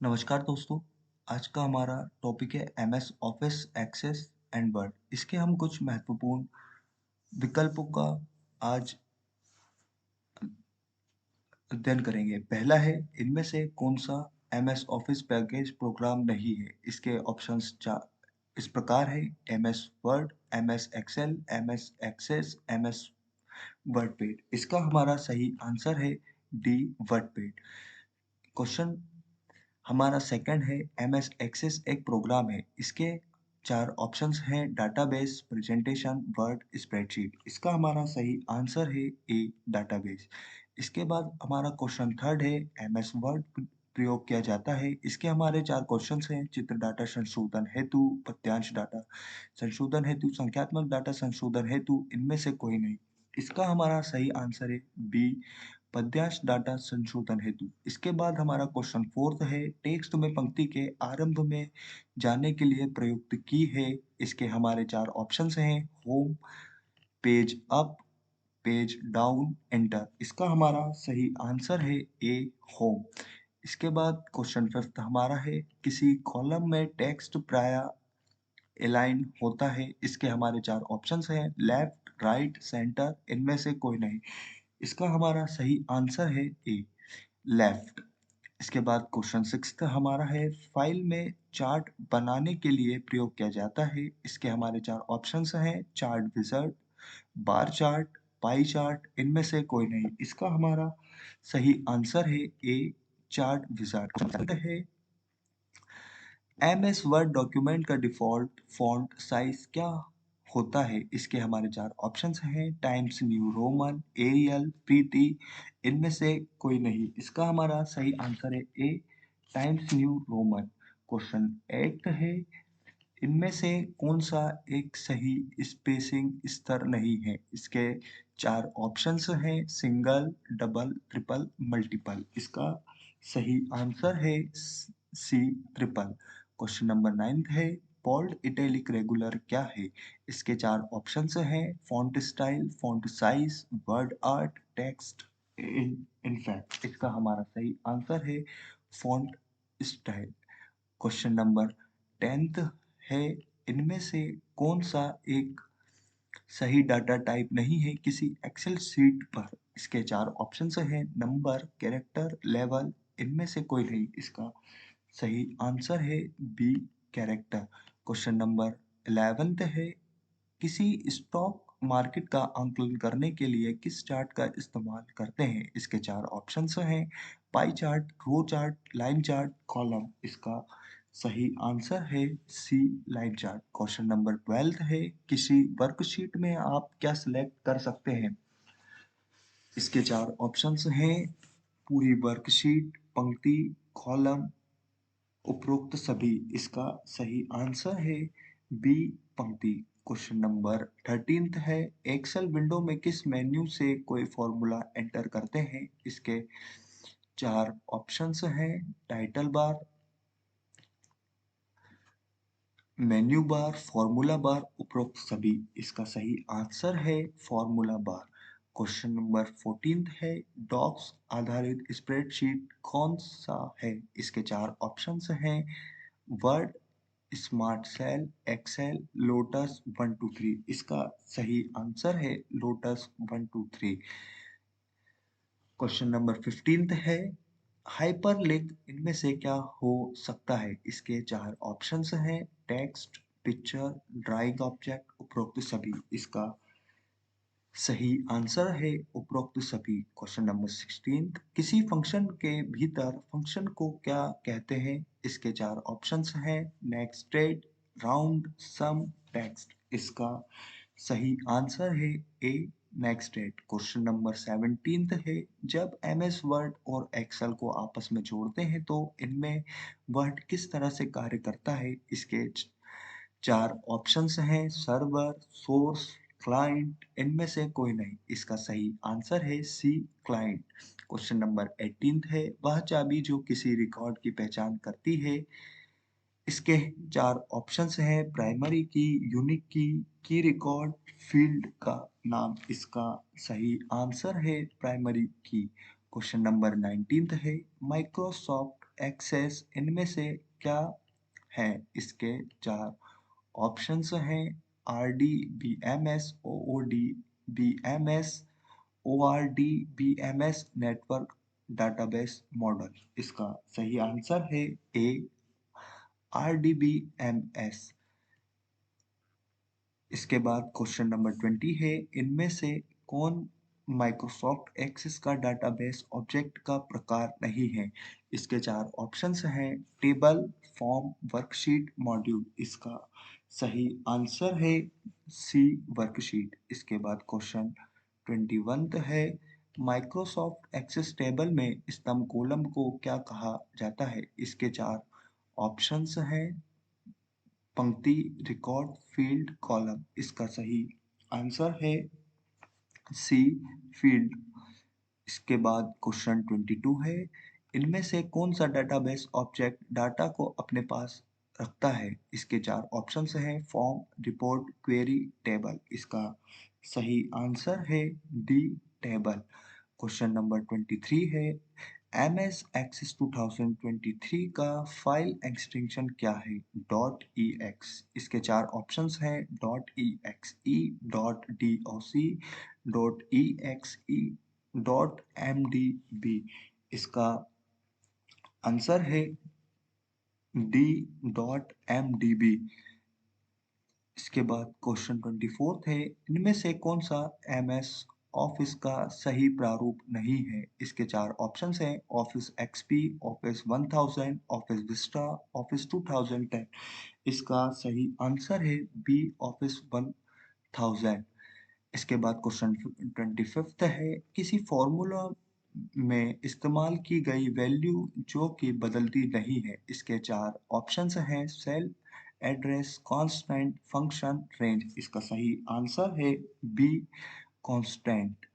नमस्कार दोस्तों। आज का हमारा टॉपिक है MS Office Access and Word. इसके हम कुछ महत्वपूर्ण विकल्पों का आज अध्ययन करेंगे। पहला है, इनमें से कौन सा एमएस ऑफिस पैकेज प्रोग्राम नहीं है। इसके ऑप्शंस चार इस प्रकार है: MS Word, MS Excel, MS Access, MS WordPad. इसका हमारा सही आंसर है डी, वर्डपेड। क्वेश्चन हमारा सेकंड है, एमएस एक्सेस एक प्रोग्राम है। इसके चार ऑप्शंस हैं: डाटाबेस, प्रेजेंटेशन, वर्ड, स्प्रेडशीट। इसका हमारा सही आंसर है ए, डाटाबेस। इसके बाद हमारा क्वेश्चन थर्ड है, एमएस वर्ड प्रयोग किया जाता है। इसके हमारे चार क्वेश्चंस हैं: चित्र डाटा संशोधन हेतु, पद्यांश डाटा संशोधन हेतु, संख्यात्मक डाटा संशोधन हेतु, इनमें से कोई नहीं। इसका हमारा सही आंसर है बी, पद्यांश डाटा संशोधन हेतु। इसके बाद हमारा क्वेश्चन फोर्थ है, टेक्स्ट में पंक्ति के आरंभ में जाने के लिए प्रयुक्त की है। इसके हमारे चार ऑप्शंस हैं: home, page up, page down, enter. इसका हमारा सही आंसर है ए, होम। इसके बाद क्वेश्चन फिफ्थ हमारा है, किसी कॉलम में टेक्स्ट प्राय अलाइन होता है। इसके हमारे चार ऑप्शंस हैं: लेफ्ट, राइट, सेंटर, इनमें से कोई नहीं। इसका हमारा सही आंसर है ए, लेफ्ट। इसके बाद क्वेश्चन सिक्स्थ हमारा है, फाइल में चार्ट बनाने के लिए प्रयोग किया जाता है। इसके हमारे चार ऑप्शंस हैं: chart wizard, bar chart, pie chart, इनमें से कोई नहीं। इसका हमारा सही आंसर है ए, चार्ट विजार्ड है। एमएस वर्ड डॉक्यूमेंट का डिफ़ॉल्ट फ़ॉन्ट साइज़ क्या होता है? इसके हमारे 4 ऑप्शंस हैं: Times New Roman, Arial, pretty, इनमें से कोई नहीं। इसका हमारा सही आंसर है A, Times New Roman. Question 8 है, इनमें से कौन-सा एक सही स्पेसिंग स्तर नहीं है? इसके 4 ऑप्शंस हैं: सिंगल, डबल, ट्रिपल, मल्टीपल। इसका सही आंसर है सी, ट्रिपल। क्वेश्चन नंबर 9 है, बोल्ड इटैलिक रेगुलर क्या है? इसके 4 ऑप्शंस हैं: font style, font size, word art, text in fact. इसका हमारा सही आंसर है font style. Question number 10th है, इनमें से कौन सा एक सही डाटा टाइप नहीं है किसी एक्सेल शीट पर? इसके 4 ऑप्शंस हैं: नंबर, कैरेक्टर, लेवल, इनमें से कोई नहीं। इसका सही आंसर है B, character. Question number 11th है, किसी स्टॉक मार्केट का आंकलन करने के लिए किस चार्ट का इस्तेमाल करते हैं? इसके 4 ऑप्शंस हैं: पाई चार्ट, रो चार्ट, लाइन चार्ट, कॉलम। इसका सही आंसर है सी, लाइन चार्ट। क्वेश्चन नंबर 12 है, किसी वर्कशीट में आप क्या सिलेक्ट कर सकते हैं? इसके 4 ऑप्शंस हैं: पूरी वर्कशीट, पंक्ति, कॉलम, उपरोक्त सभी। इसका सही आंसर है बी, पंक्ति। क्वेश्चन नंबर 13th है, एक्सेल विंडो में किस मेन्यू से कोई फॉर्मूला एंटर करते हैं? इसके 4 ऑप्शंस हैं: title bar, menu bar, formula bar, उपरोक्त सभी। इसका सही आंसर है formula bar. Question number 14th है, डॉक्स आधारित स्प्रेडशीट कौन सा है? इसके 4 ऑप्शंस हैं: Word, smart cell, Excel, Lotus 1 2 3। इसका सही आंसर है लोटस 1 2 3। क्वेश्चन नंबर 15th है, हाइपरलिंक इनमें से क्या हो सकता है? इसके 4 ऑप्शंस हैं: टेक्स्ट, पिक्चर, ड्राइंग ऑब्जेक्ट, उपरोक्त सभी। इसका सही आंसर है उपरोक्त सभी। क्वेश्चन नंबर 16, किसी फंक्शन के भीतर फंक्शन को क्या कहते हैं? इसके 4 ऑप्शंस हैं: नेक्स्टेड, राउंड, सम, टेक्स्ट। इसका सही आंसर है ए, नेक्स्टेड। क्वेश्चन नंबर 17 है, जब एमएस वर्ड और एक्सेल को आपस में जोड़ते हैं तो इनमें वर्ड किस तरह से कार्य करता है? इसके 4 ऑप्शंस हैं: सर्वर, सोर्स, क्लाइंट, इनमें से कोई नहीं। इसका सही आंसर है सी, क्लाइंट। क्वेश्चन नंबर 18 है, वह चाबी जो किसी रिकॉर्ड की पहचान करती है। इसके 4 ऑप्शंस हैं: प्राइमरी की, यूनिक की रिकॉर्ड, फील्ड का नाम। इसका सही आंसर है प्राइमरी की। क्वेश्चन नंबर 19 है, माइक्रोसॉफ्ट एक्सेस इनमें से क्या है? इसके चार ऑप्शंस हैं RD, BMS, OOD, BMS, ORD, BMS network database model. इसका सही आंसर है ए RDBMS। इसके बाद क्वेश्चन नंबर 20 है, इनमें से कौन माइक्रोसॉफ्ट एक्सेस का डाटाबेस ऑब्जेक्ट का प्रकार नहीं है? इसके चार ऑप्शंस हैं टेबल, फॉर्म, वर्कशीट, मॉड्यूल। इसका सही आंसर है सी वर्कशीट। इसके बाद क्वेश्चन 21 है, माइक्रोसॉफ्ट एक्सेस टेबल में स्तंभ कॉलम को क्या कहा जाता है? इसके चार ऑप्शंस हैं पंक्ति, रिकॉर्ड, फील्ड, कॉलम। इसका सही आंसर है सी फील्ड। इसके बाद क्वेश्चन 22 है, इनमें से कौन सा डेटाबेस ऑब्जेक्ट डाटा को अपने पास रखता है? इसके चार ऑप्शंस हैं फॉर्म, रिपोर्ट, क्वेरी, टेबल। इसका सही आंसर है डी टेबल। क्वेश्चन नंबर 23 है, MS Access 2023 का फाइल एक्सटेंशन क्या है? Dot .ex। इसके चार ऑप्शंस हैं dot .exe, dot .doc, dot .exe, dot .mdb। इसका आंसर है डी डॉट .mdb। इसके बाद क्वेश्चन 24 है, इनमें से कौन सा MS ऑफिस का सही प्रारूप नहीं है? इसके चार ऑप्शंस हैं office XP, office 1000, office Vista, office 2010। इसका सही आंसर है बी ऑफिस 1000। इसके बाद क्वेश्चन 25 है, किसी फॉर्मूला में इस्तेमाल की गई वैल्यू जो कि बदलती नहीं है। इसके चार ऑप्शंस हैं cell, address, constant, function, range. इसका सही आंसर है बी कांस्टेंट।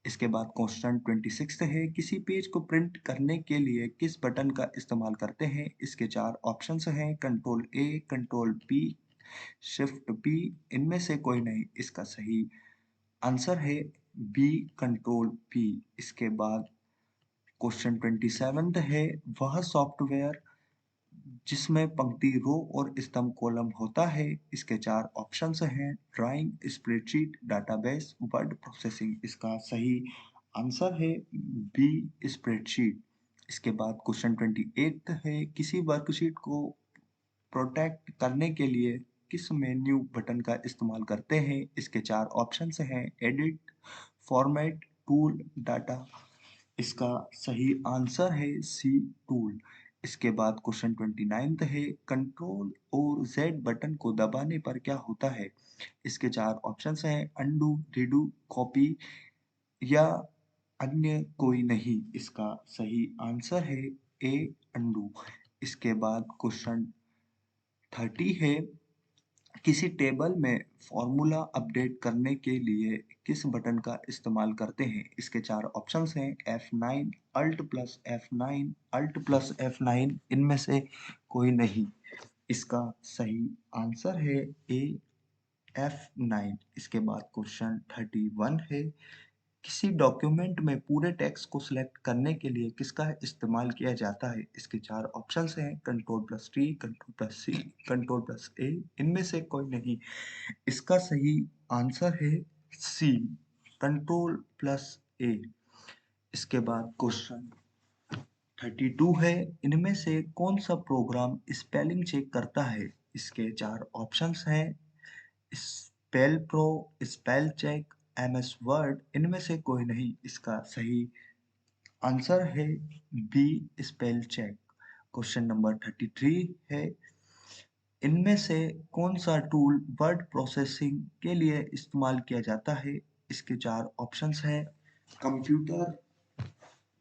इसके बाद क्वेश्चन 26 है, किसी पेज को प्रिंट करने के लिए किस बटन का इस्तेमाल करते हैं? इसके चार ऑप्शंस हैं control A, control P, shift P। इनमें से कोई नहीं। इसका सही आंसर है बी कंट्रोल P। इसके बाद क्वेश्चन 27 है, वह सॉफ्टवेयर जिसमें पंक्ति रो और स्तंभ कॉलम होता है। इसके चार ऑप्शंस हैं drawing, spreadsheet, database, word processing. इसका सही आंसर है बी स्प्रेडशीट। इसके बाद क्वेश्चन 28 है, किसी वर्कशीट को प्रोटेक्ट करने के लिए किस मेन्यू बटन का इस्तेमाल करते हैं? इसके चार ऑप्शंस हैं एडिट, फॉर्मेट, टूल, डाटा। इसका सही आंसर है सी टूल। इसके बाद क्वेश्चन 29 है, कंट्रोल और जेड बटन को दबाने पर क्या होता है? इसके चार ऑप्शंस हैं अनडू, रीडू, कॉपी या अन्य कोई नहीं। इसका सही आंसर है ए अनडू। इसके बाद क्वेश्चन 30 है, किसी टेबल में फॉर्मूला अपडेट करने के लिए किस बटन का इस्तेमाल करते हैं? इसके चार ऑप्शंस हैं F9, Alt plus F9, Alt plus F9। इनमें से कोई नहीं। इसका सही आंसर है ए F9। इसके बाद क्वेश्चन 31 है, किसी डॉक्यूमेंट में पूरे टेक्स्ट को सिलेक्ट करने के लिए किसका इस्तेमाल किया जाता है? इसके चार ऑप्शंस हैं control plus T, control plus C, control plus A. इनमें से कोई नहीं। इसका सही आंसर है सी कंट्रोल प्लस ए। इसके बाद क्वेश्चन 32 है, इनमें से कौन सा प्रोग्राम स्पेलिंग चेक करता है? इसके चार ऑप्शंस हैं spell pro, spell check, MS Word. इनमें से कोई नहीं। इसका सही आंसर है B spell check. Question number 33 है, इनमें से कौन सा टूल वर्ड प्रोसेसिंग के लिए इस्तेमाल किया जाता है? इसके चार ऑप्शंस हैं कंप्यूटर,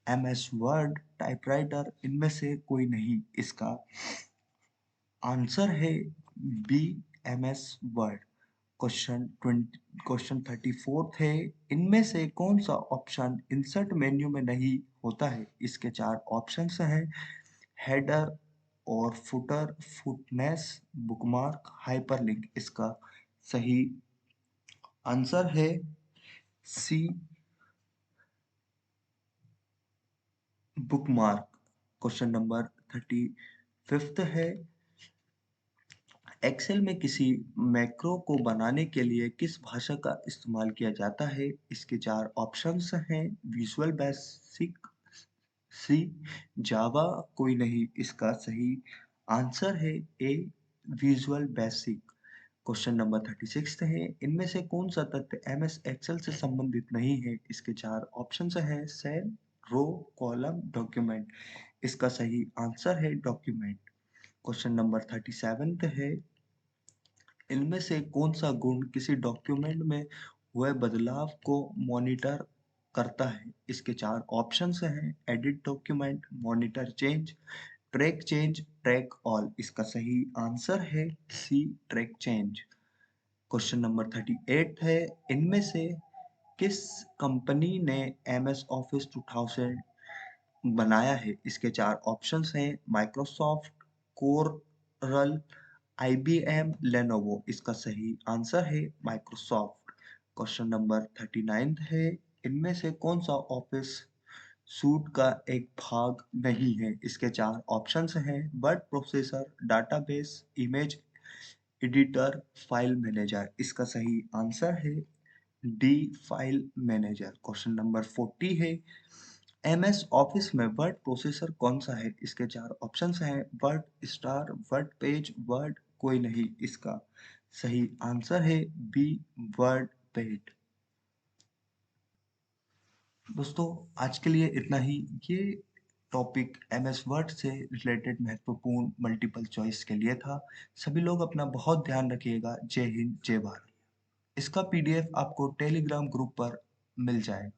MS वर्ड, टाइपराइटर। इनमें से कोई नहीं। इसका आंसर है बी MS वर्ड। क्वेश्चन 34 है, इनमें से कौन सा ऑप्शन इंसर्ट मेन्यू में नहीं होता है? इसके चार ऑप्शंस हैं हेडर और फुटर, फुटनेस, बुकमार्क, हाइपरलिंक। इसका सही आंसर है सी बुकमार्क। क्वेश्चन नंबर 35th है, एक्सेल में किसी मैक्रो को बनाने के लिए किस भाषा का इस्तेमाल किया जाता है? इसके चार ऑप्शंस हैं, विजुअल बेसिक, सी, जावा, कोई नहीं। इसका सही आंसर है ए, विजुअल बेसिक। क्वेश्चन नंबर 36 है, इनमें से कौन सा तथ्य एमएस एक्सेल से संबंधित नहीं है? इसके चार ऑप्शंस हैं, सेल, रो, कॉलम, डॉक्यूमेंट। इसका सही आंसर है डॉक्यूमेंट। क्वेश्चन नंबर 37 है, इनमें से कौन सा गुण किसी डॉक्यूमेंट में हुए बदलाव को मॉनिटर करता है? इसके चार ऑप्शंस हैं, edit document, monitor change, track change, track all. इसका सही आंसर है सी, ट्रैक चेंज। क्वेश्चन नंबर 38 है, इनमें से किस कंपनी ने एमएस ऑफिस 2000 बनाया है? इसके चार ऑप्शंस हैं, माइक्रोसॉफ्ट, कोरल, आईबीएम, लेनोवो। इसका सही आंसर है माइक्रोसॉफ्ट। क्वेश्चन नंबर 39 है, इनमें से कौन सा ऑफिस सूट का एक भाग नहीं है? इसके चार ऑप्शंस हैं, word processor, database, image editor, file manager. इसका सही आंसर है D, file manager. Question number 40 है, एमएस ऑफिस में वर्ड प्रोसेसर कौन सा है? इसके चार ऑप्शंस हैं, word star, word page, word, कोई नहीं। इसका सही आंसर है बी, वर्ड पेज। दोस्तों, आज के लिए इतना ही। ये टॉपिक एमएस वर्ड से रिलेटेड महत्वपूर्ण मल्टीपल चॉइस के लिए था। सभी लोग अपना बहुत ध्यान रखिएगा। जय हिंद, जय भारत। इसका पीडीएफ आपको टेलीग्राम ग्रुप पर मिल जाएगा।